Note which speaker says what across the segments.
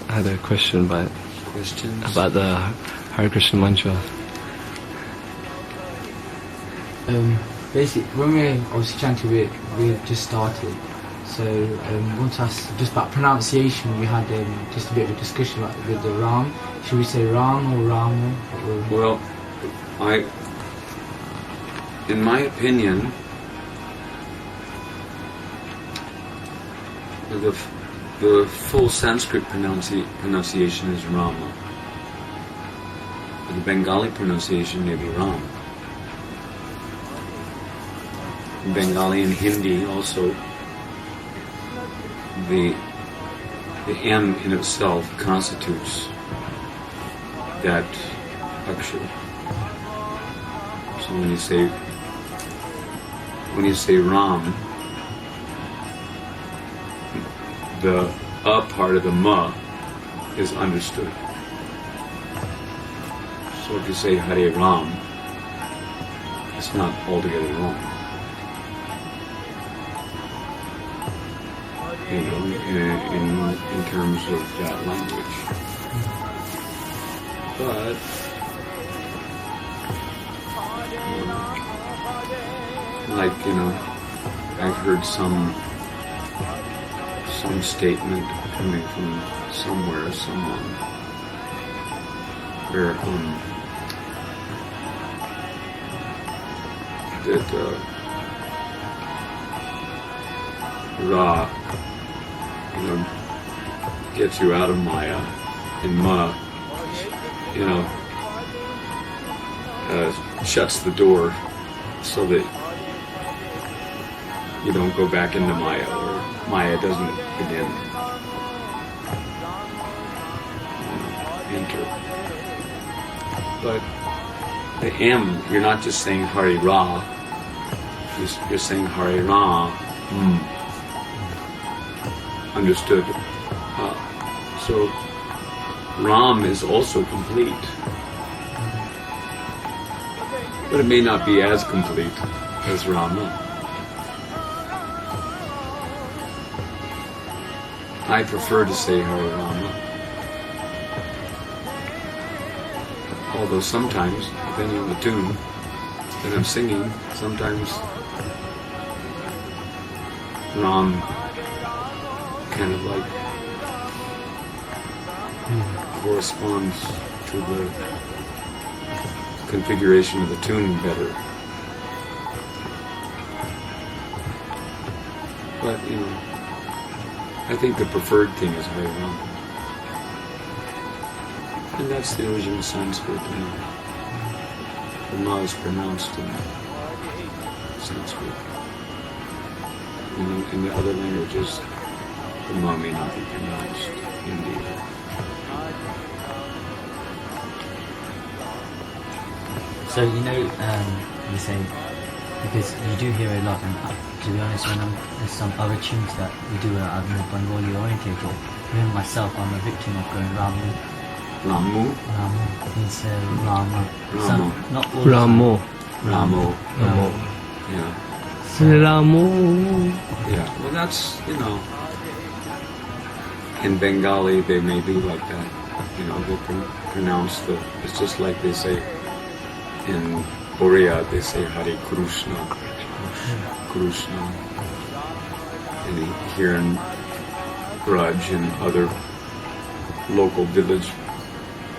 Speaker 1: had a question about the Hare Krishna mantra.
Speaker 2: Basically, when we obviously chanted, we just started. So want to ask just about pronunciation. We had just a bit of a discussion about with the Ram. Should we say Ram or Rama?
Speaker 3: Well, in my opinion, the full Sanskrit pronunciation is Rama. The Bengali pronunciation may be Ram. In Bengali and Hindi also, the M in itself constitutes that akshara. So when you say Ram, the A part of the Ma is understood. So if you say Hare Ram, it's not altogether wrong. You know, in terms of that language. But like, you know, I've heard some statement coming from somewhere, someone, where that Ra, you know, gets you out of Maya, and Ma, you know, shuts the door so that you don't go back into Maya, or Maya doesn't again enter. But the M, you're not just saying Hare Ra, you're saying Hare Ra. Understood. So Ram is also complete, but it may not be as complete as Rama. I prefer to say Hare Rama, although sometimes, depending on the tune that I'm singing, sometimes Ram kind of like corresponds to the configuration of the tune better. But, you know, I think the preferred thing is Hare Rama. And that's the original Sanskrit. You know. The Ma is pronounced in Sanskrit. In the other languages, the Ma may not be pronounced indeed.
Speaker 4: So, you know, you say, because you do hear a lot, and to be honest, when there's some other tunes that we do that are more Bengali orientated, even myself, I'm a victim of going Ramu.
Speaker 3: Ramu?
Speaker 4: Ramu means Rama.
Speaker 3: Ramo.
Speaker 4: Not all
Speaker 1: Ramo.
Speaker 3: Ramo.
Speaker 1: Ramo.
Speaker 3: Yeah.
Speaker 1: Ramo.
Speaker 3: Yeah, well that's, you know, in Bengali they may be like that. You know, they pronounce it's just like they say in Oriya, they say Hare Krishna. Krishna. And here in Braj and other local village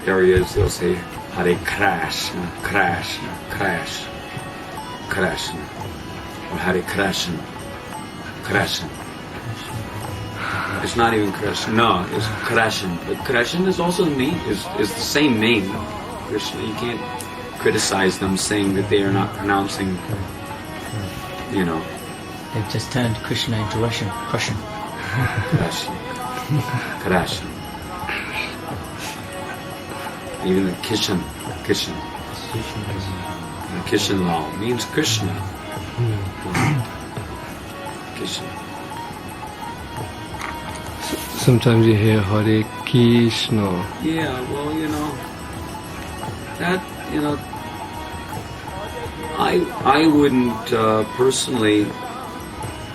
Speaker 3: areas, they'll say Hare Krishna, Krishna, Krishna, Krishna, or Hare Krishna, Krishna. It's not even Krishna, no, it's Krishna. But Krishna is also is the same name. Krishna, you can't criticize them saying that they are not pronouncing, you know.
Speaker 4: They've just turned Krishna into Russian.
Speaker 3: Krishna. Krishna. Even the Kishan. Kishan Lal means Krishna. Kishan.
Speaker 1: Sometimes you hear Hare Krishna.
Speaker 3: Yeah, well, you know, that, you know, I wouldn't personally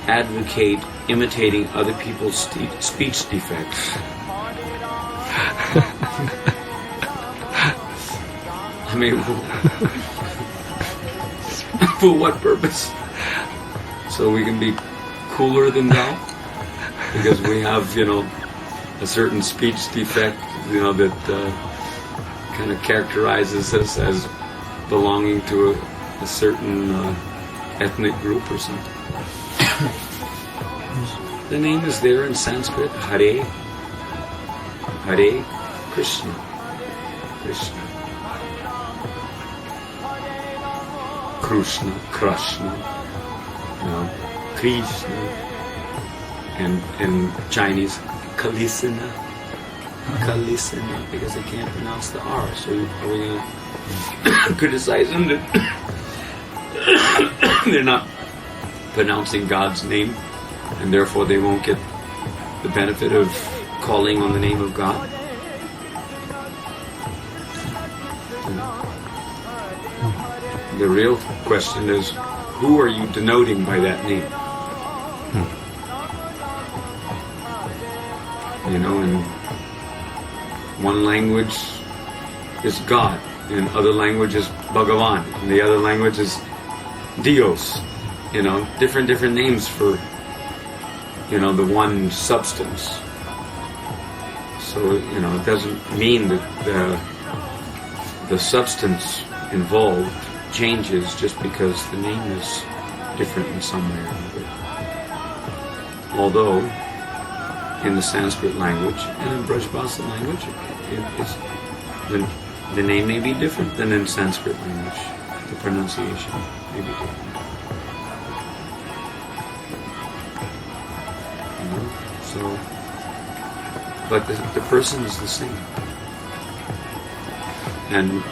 Speaker 3: advocate imitating other people's speech defects. I mean, for what purpose? So we can be cooler than thou? Because we have, a certain speech defect, that kind of characterizes us as belonging to a certain ethnic group or something. The name is there in Sanskrit, Hare. Hare Krishna. Krishna. Krishna. Krishna. Krishna. And in Chinese, Kalisina. Kalisina, because they can't pronounce the R. So are we going to criticize them that they're not pronouncing God's name, and therefore they won't get the benefit of calling on the name of God? The real question is, who are you denoting by that name? In one language is God, in other language is Bhagavan, in the other language is Dios. Different names for, the one substance. So, it doesn't mean that the substance involved changes just because the name is different in some way or another. Although, in the Sanskrit language and in Brajbasa language, the name may be different than in Sanskrit language. The pronunciation may be different. So, but the person is the same. And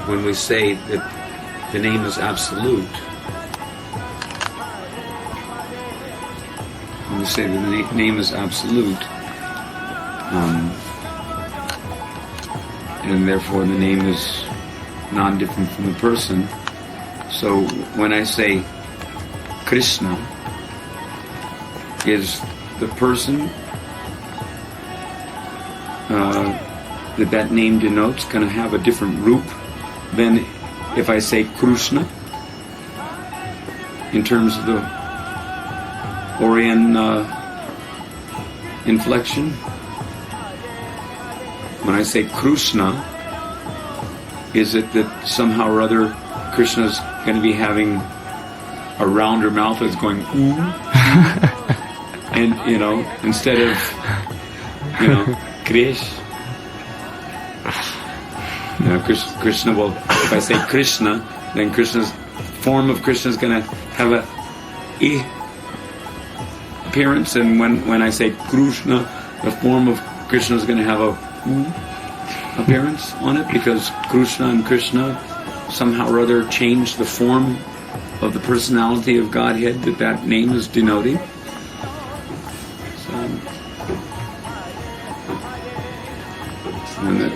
Speaker 3: when we say that the name is absolute, when we say the name is absolute, and therefore the name is non-different from the person. So when I say Krishna, is the person that name denotes going to have a different root than if I say Krishna in terms of the Orient inflection? When I say Krishna, is it that somehow or other Krishna's going to be having a rounder mouth that's going ooh? And, instead of, Krish, Krishna, well, if I say Krishna, then Krishna's form of Krishna is going to have a E appearance, and when I say Krishna, the form of Krishna is going to have a U appearance on it, because Krishna and Krishna somehow or other change the form of the personality of Godhead that name is denoting.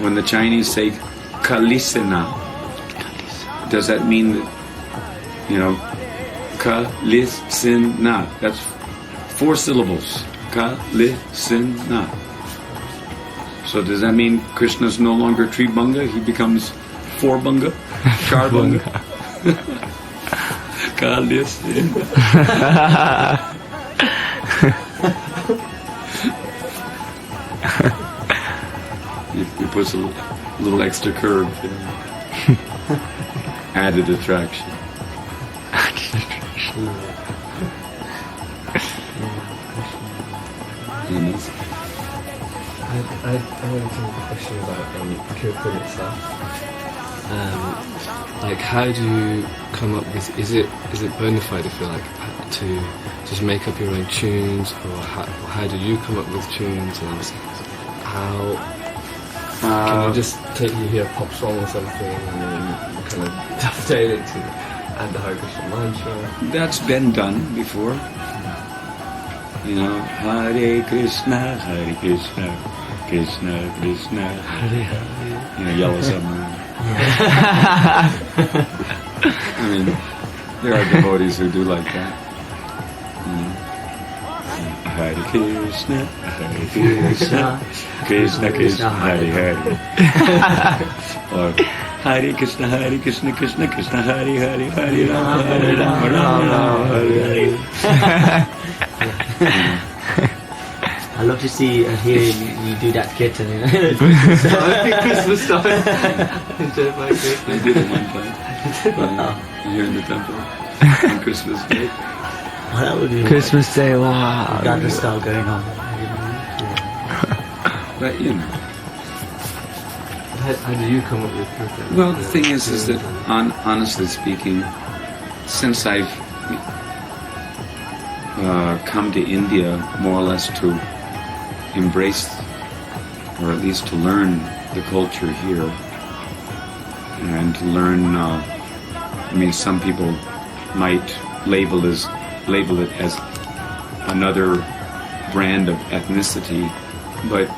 Speaker 3: When the Chinese say Kalisina, does that mean that, Kalisina, that's 4 syllables. Kalisina. So does that mean Krishna's no longer Tribhanga? He becomes 4-bunga? Charbanga? Kalisina. He puts a little extra curve, added attraction.
Speaker 1: I wanted to ask a question about Kirtan itself. How do you come up with? Is it bona fide, if you like, to just make up your own tunes, or how do you come up with tunes, and how? Can you just you hear a pop song or something and then kind of dovetail it to add the Hare Krishna mantra?
Speaker 3: That's been done before. Hare Krishna, Krishna Krishna, Hare Hare. Yellow Submarine. I mean, there are devotees who do like that. Hare Krishna, Krishna Krishna Hare Hare. Or Hare Krishna Krishna Krishna Hare Hare Hare Rama Rama Rama Hare Hare.
Speaker 4: I love to see and hear you do that kirtan, you know.
Speaker 2: Christmas time.
Speaker 3: I did it one time here in the temple on Christmas Day.
Speaker 4: Well, that would be
Speaker 2: Christmas Day, wow.
Speaker 4: got the style going on.
Speaker 3: But you know.
Speaker 1: How do you come up with kirtan?
Speaker 3: Well, the thing is that honestly speaking, since I've come to India more or less to embrace, or at least to learn the culture here, and to learn. I mean, some people might label it as another brand of ethnicity, but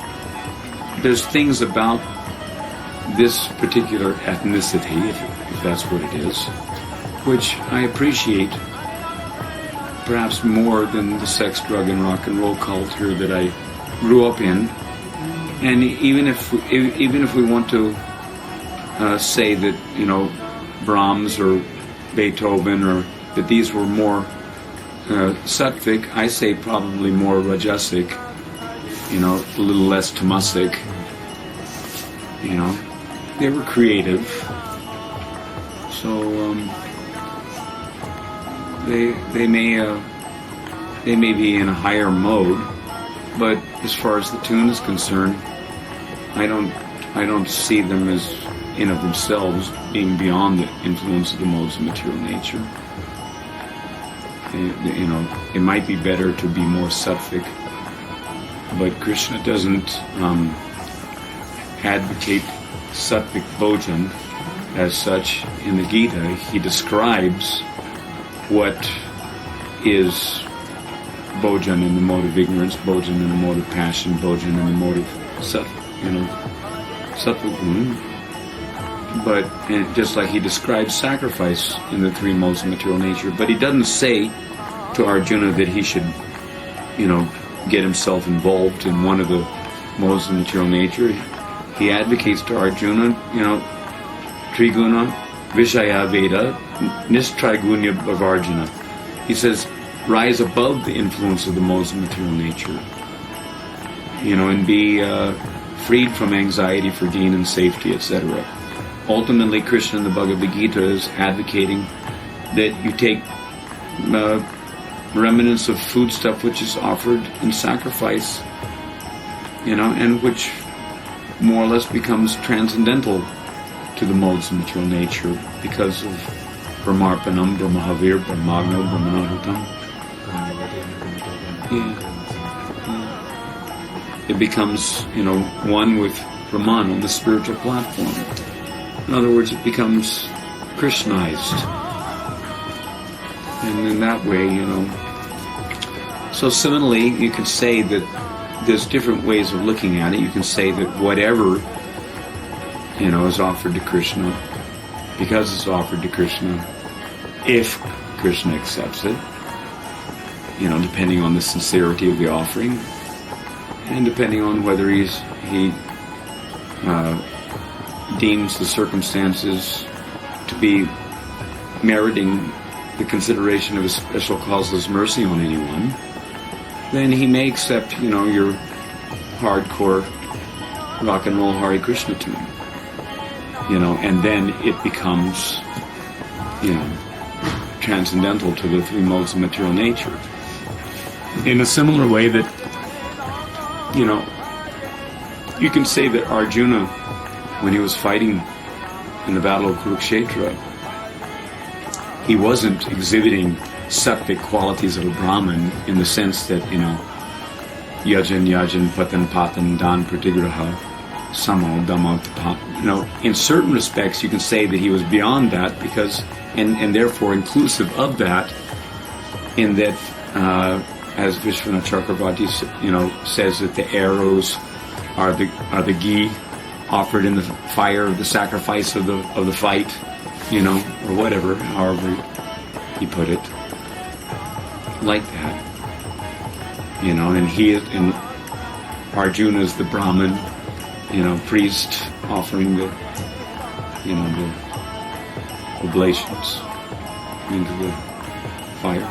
Speaker 3: there's things about this particular ethnicity, if that's what it is, which I appreciate perhaps more than the sex, drug, and rock and roll culture that I grew up in. And even if we want to say that, you know, Brahms or Beethoven, or that these were more sattvic, I say probably more rajasic, you know, a little less tamasic. You know, they were creative, so they may be in a higher mode, but as far as the tune is concerned, I don't see them as in of themselves being beyond the influence of the modes of material nature. You know, it might be better to be more sattvic, but Krishna doesn't advocate sattvic bhojan as such. In the Gita, he describes what is bhojan in the mode of ignorance, bhojan in the mode of passion, bhojan in the mode of sattvic guna. But just like he describes sacrifice in the three modes of material nature, but he doesn't say to Arjuna that he should, you know, get himself involved in one of the modes of material nature. He advocates to Arjuna, you know, Triguna Vishaya Veda Nistrigunya Bhavarjuna. He says, rise above the influence of the modes of material nature, you know, and be freed from anxiety for gain and safety, etc. Ultimately, Krishna in the Bhagavad Gita is advocating that you take remnants of foodstuff which is offered in sacrifice, you know, and which more or less becomes transcendental to the modes of material nature because of Brahmarpanam, Brahmahavir, Brahmagno, Brahmanahutam. Yeah. It becomes, you know, one with Brahman on the spiritual platform. In other words, it becomes Krishnized. And in that way, you know. So similarly, you could say that there's different ways of looking at it. You can say that whatever, you know, is offered to Krishna, because it's offered to Krishna, if Krishna accepts it, you know, depending on the sincerity of the offering, and depending on whether he deems the circumstances to be meriting the consideration of a special causeless mercy on anyone, then he may accept, you know, your hardcore rock and roll Hare Krishna tune, you know, and then it becomes, you know, transcendental to the three modes of material nature. In a similar way that, you know, you can say that Arjuna, when he was fighting in the Battle of Kurukshetra, he wasn't exhibiting sattvic qualities of a Brahmin in the sense that, you know, yajan, patan, dan, pratigraha, samo, dhamma, tapat. You know, in certain respects you can say that he was beyond that because, and therefore inclusive of that, in that, as Vishwanath Chakravarti, you know, says that the arrows are the ghee offered in the fire of the sacrifice of the fight, you know, or whatever, however he put it, like that, you know. And Arjuna's the Brahmin, priest offering the oblations into the fire,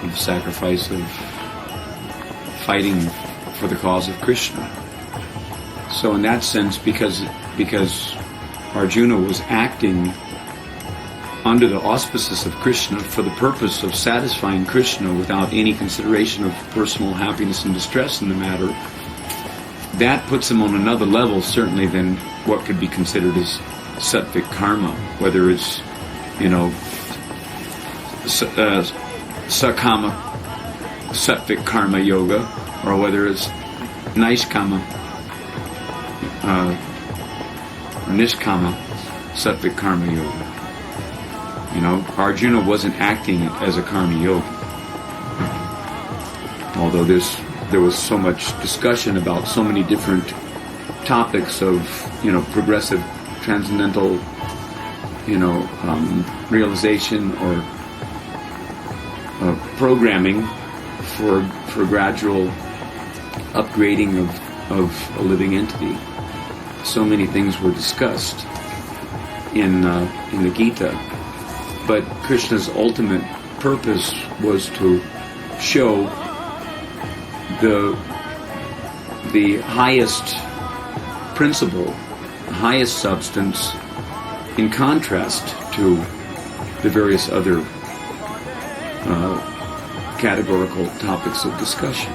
Speaker 3: the sacrifice of fighting for the cause of Krishna. So in that sense, because Arjuna was acting under the auspices of Krishna for the purpose of satisfying Krishna without any consideration of personal happiness and distress in the matter, that puts him on another level certainly than what could be considered as sattvic karma, whether it's sakama sattvic karma yoga, or whether it's naiskama or nishkama sattvic karma yoga. Arjuna wasn't acting as a karma yogi, although there was so much discussion about so many different topics of progressive transcendental realization or programming for gradual upgrading of a living entity. So many things were discussed in the Gita, but Krishna's ultimate purpose was to show the highest principle, the highest substance, in contrast to the various other categorical topics of discussion.